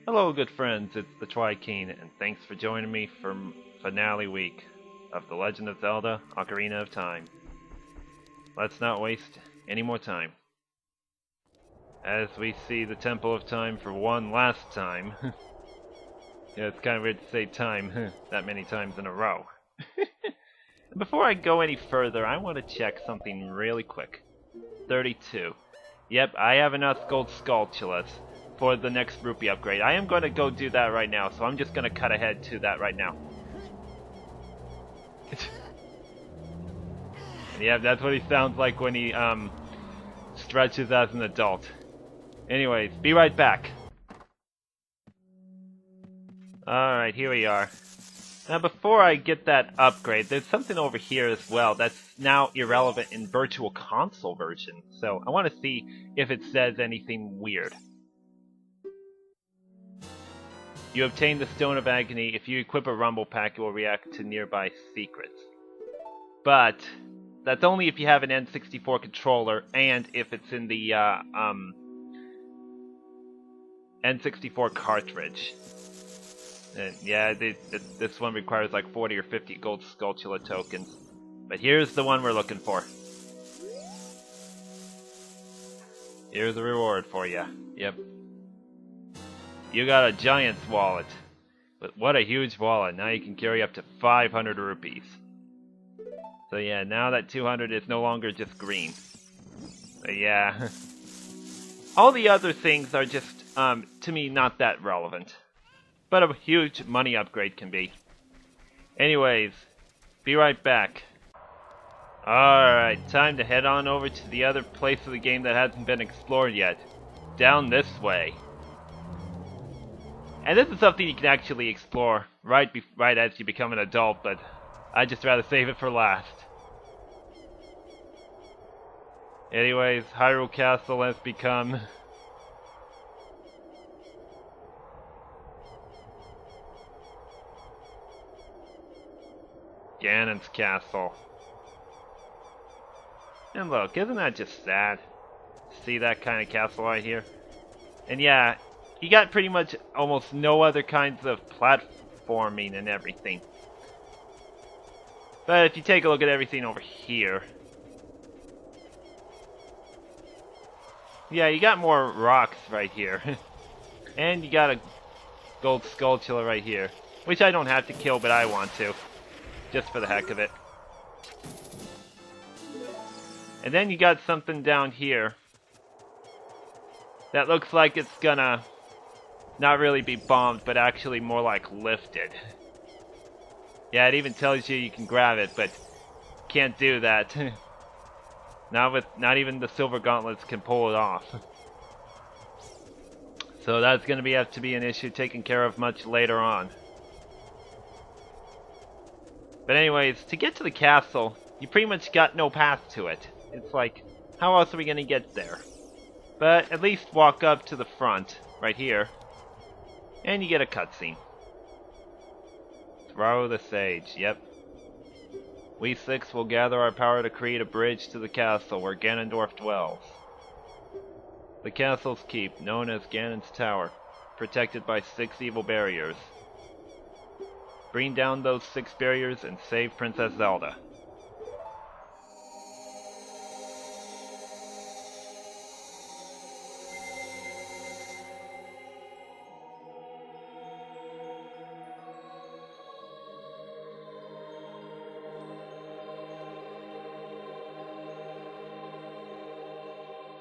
Hello, good friends, it's the Tri-Keen, and thanks for joining me for finale week of The Legend of Zelda Ocarina of Time. Let's not waste any more time. As we see the Temple of Time for one last time. Yeah, it's kind of weird to say time that many times in a row. Before I go any further, I want to check something really quick. 32. Yep, I have enough gold skulltulas for the next rupee upgrade. I am going to go do that right now, so I'm just going to cut ahead to that right now. Yeah, that's what he sounds like when he stretches as an adult. Anyways, be right back. Alright, here we are. Now before I get that upgrade, there's something over here as well that's now irrelevant in Virtual Console version. So I want to see if it says anything weird. You obtain the Stone of Agony. If you equip a Rumble Pack, it will react to nearby secrets. But that's only if you have an N64 controller and if it's in the N64 cartridge. And yeah, this one requires like 40 or 50 gold Skulltula tokens. But here's the one we're looking for. Here's a reward for you. Yep. You got a giant's wallet. But what a huge wallet. Now you can carry up to 500 rupees. So yeah, now that 200 is no longer just green. But yeah. All the other things are just, to me, not that relevant. But a huge money upgrade can be. Anyways, be right back. Alright, time to head on over to the other place of the game that hasn't been explored yet. Down this way. And this is something you can actually explore right as you become an adult, but I'd just rather save it for last. Anyways, Hyrule Castle has become Gannons Castle. And look, isn't that just sad? See that kind of castle right here? And yeah, you got pretty much almost no other kinds of platforming and everything. But if you take a look at everything over here, yeah, you got more rocks right here. And you got a gold Skulltula right here, which I don't have to kill, but I want to. Just for the heck of it. And then you got something down here that looks like it's gonna not really be bombed, but actually more like lifted. Yeah, it even tells you can grab it, but can't do that. Not even the silver gauntlets can pull it off. So that's gonna have to be an issue taken care of much later on. But anyways, to get to the castle, you pretty much got no path to it. It's like, how else are we gonna get there? But at least walk up to the front, right here, and you get a cutscene. Throw the sage, yep. We six will gather our power to create a bridge to the castle where Ganondorf dwells. The castle's keep, known as Ganon's Tower, protected by 6 evil barriers. Bring down those 6 barriers and save Princess Zelda.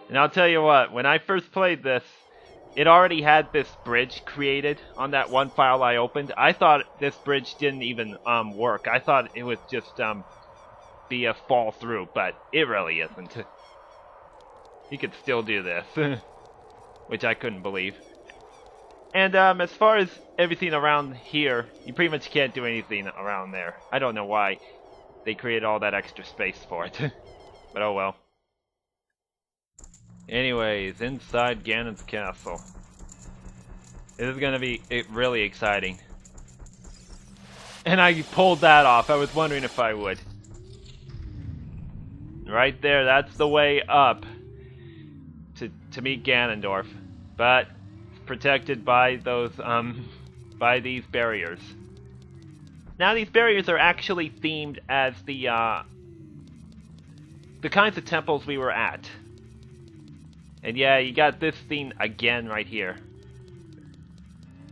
And I'll tell you what, when I first played this, it already had this bridge created on that one file I opened. I thought this bridge didn't even work. I thought it would just be a fall through, but it really isn't. You could still do this, which I couldn't believe. And as far as everything around here, you pretty much can't do anything around there. I don't know why they created all that extra space for it, but oh well. Anyways, inside Gannons Castle. This is gonna be really exciting. And I pulled that off. I was wondering if I would. Right there, that's the way up to meet Ganondorf. But protected by those, by these barriers. Now these barriers are actually themed as the kinds of temples we were at. And yeah, you got this theme again right here,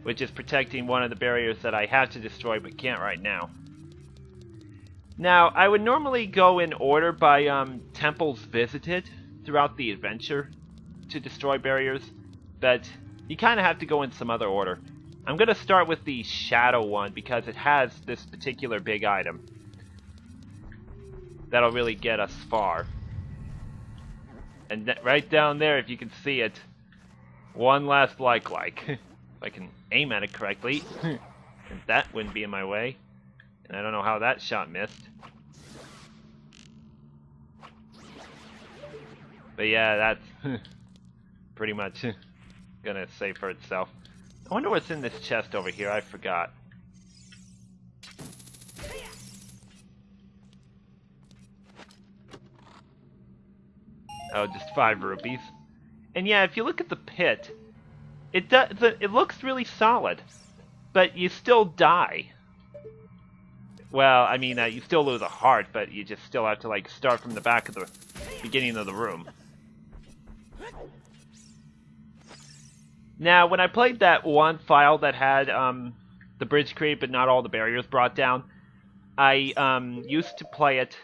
which is protecting one of the barriers that I have to destroy but can't right now. Now, I would normally go in order by temples visited throughout the adventure to destroy barriers, but you kind of have to go in some other order. I'm going to start with the shadow one because it has this particular big item that'll really get us far. And right down there, if you can see it, one last like. If I can aim at it correctly, and that wouldn't be in my way. And I don't know how that shot missed. But yeah, that's pretty much gonna say for itself. I wonder what's in this chest over here. I forgot. Oh, just 5 rupees. And yeah, if you look at the pit, it looks really solid, but you still die. Well, I mean, you still lose a heart, but you just still have to like start from the back of the beginning of the room. Now, when I played that one file that had the bridge created but not all the barriers brought down, I used to play it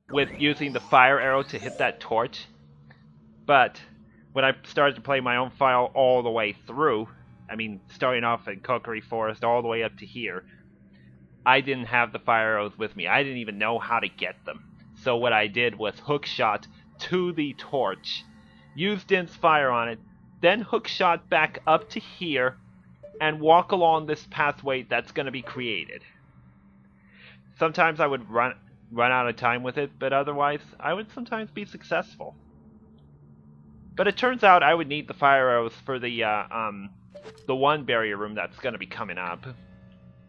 with using the fire arrow to hit that torch. But when I started to play my own file all the way through, I mean, starting off in Kokiri Forest all the way up to here, I didn't have the fire arrows with me. I didn't even know how to get them. So what I did was hook shot to the torch, used Din's fire on it, then hook shot back up to here, and walk along this pathway that's going to be created. Sometimes I would run out of time with it, but otherwise I would sometimes be successful. But it turns out I would need the fire arrows for the one barrier room that's going to be coming up.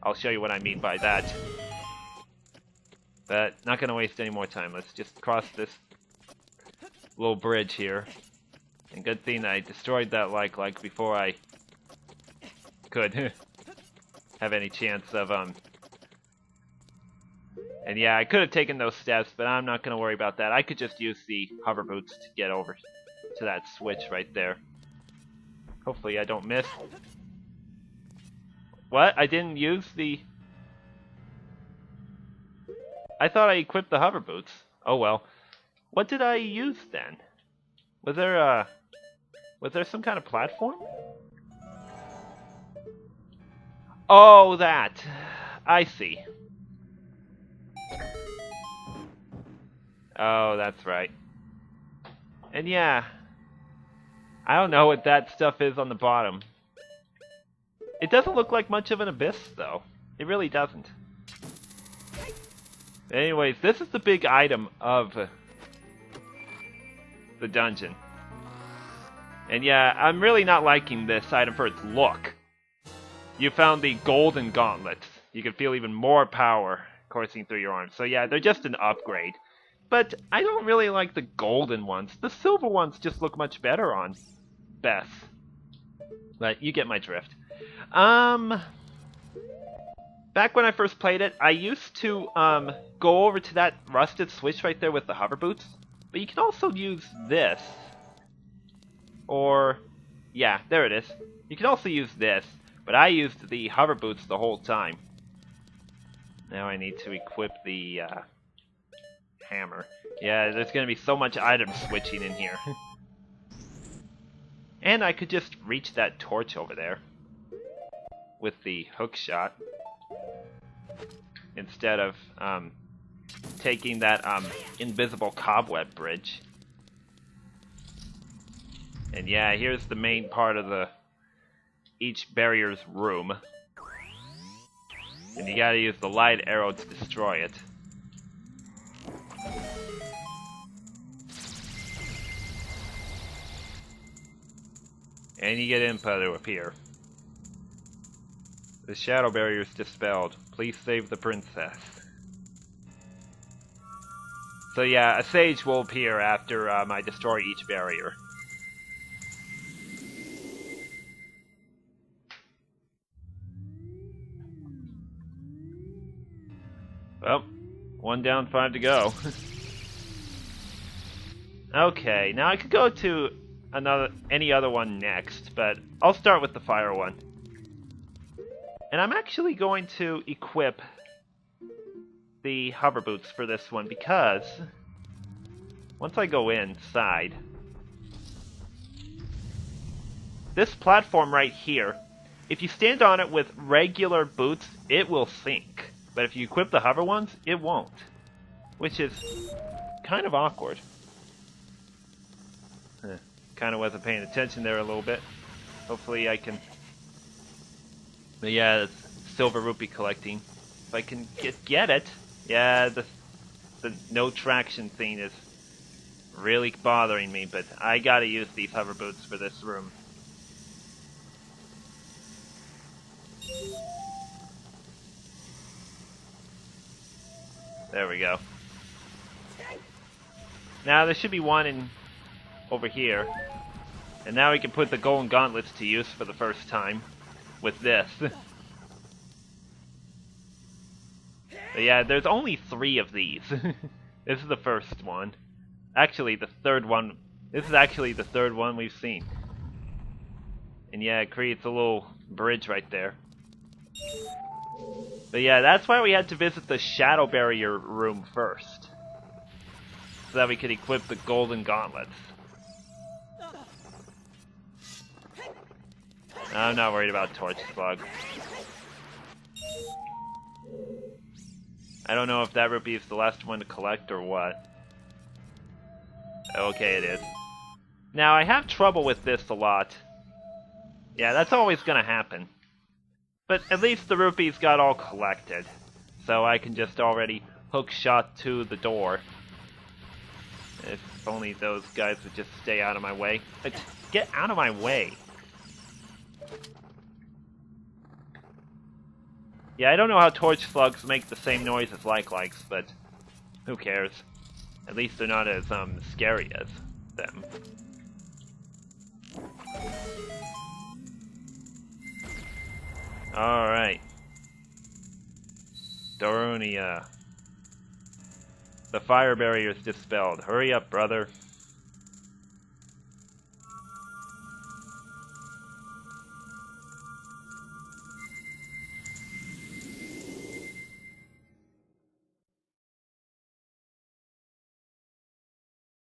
I'll show you what I mean by that. But not going to waste any more time. Let's just cross this little bridge here. And good thing I destroyed that like before I could have any chance of And yeah, I could have taken those steps, but I'm not going to worry about that. I could just use the hover boots to get over to that switch right there. Hopefully I don't miss. What? I didn't use the... I thought I equipped the hover boots. Oh well. What did I use then? Was there some kind of platform? Oh, that. I see. Oh, that's right. And yeah, I don't know what that stuff is on the bottom. It doesn't look like much of an abyss, though. It really doesn't. Anyways, this is the big item of the dungeon. And yeah, I'm really not liking this item for its look. You found the golden gauntlets. You can feel even more power coursing through your arms. So yeah, they're just an upgrade. But I don't really like the golden ones. The silver ones just look much better on Beth. But you get my drift. Back when I first played it, I used to go over to that rusted switch right there with the hover boots. But you can also use this. Or, yeah, there it is. You can also use this. But I used the hover boots the whole time. Now I need to equip the hammer. Yeah, there's going to be so much item switching in here. And I could just reach that torch over there with the hook shot instead of taking that invisible cobweb bridge. And yeah, here's the main part of each barrier's room. And you gotta use the light arrow to destroy it. And you get input to appear. The shadow barrier is dispelled. Please save the princess. So yeah, a sage will appear after I destroy each barrier. Well, 1 down, 5 to go. Okay, now I could go to any other one next, but I'll start with the fire one. And I'm actually going to equip the hover boots for this one because once I go inside, this platform right here, if you stand on it with regular boots, it will sink. But if you equip the hover ones, it won't. Which is kind of awkward. Kind of wasn't paying attention there a little bit. Hopefully I can... But yeah, it's silver rupee collecting. If I can get it... Yeah, the no traction thing is really bothering me, but I gotta use these hover boots for this room. There we go. Now there should be one in over here. And now we can put the golden gauntlets to use for the first time with this. But yeah, there's only 3 of these. This is the first one. Actually, the third one. This is actually the third one we've seen. And yeah, it creates a little bridge right there. But yeah, that's why we had to visit the shadow barrier room first. So that we could equip the golden gauntlets. I'm not worried about Torch Slug. I don't know if that rupee is the last one to collect or what. Okay, it is. Now, I have trouble with this a lot. Yeah, that's always gonna happen. But at least the rupees got all collected. So I can just already hook shot to the door. If only those guys would just stay out of my way. Get out of my way! Yeah, I don't know how torch slugs make the same noise as likes, but who cares? At least they're not as scary as them. Alright. Darunia. The fire barrier is dispelled. Hurry up, brother.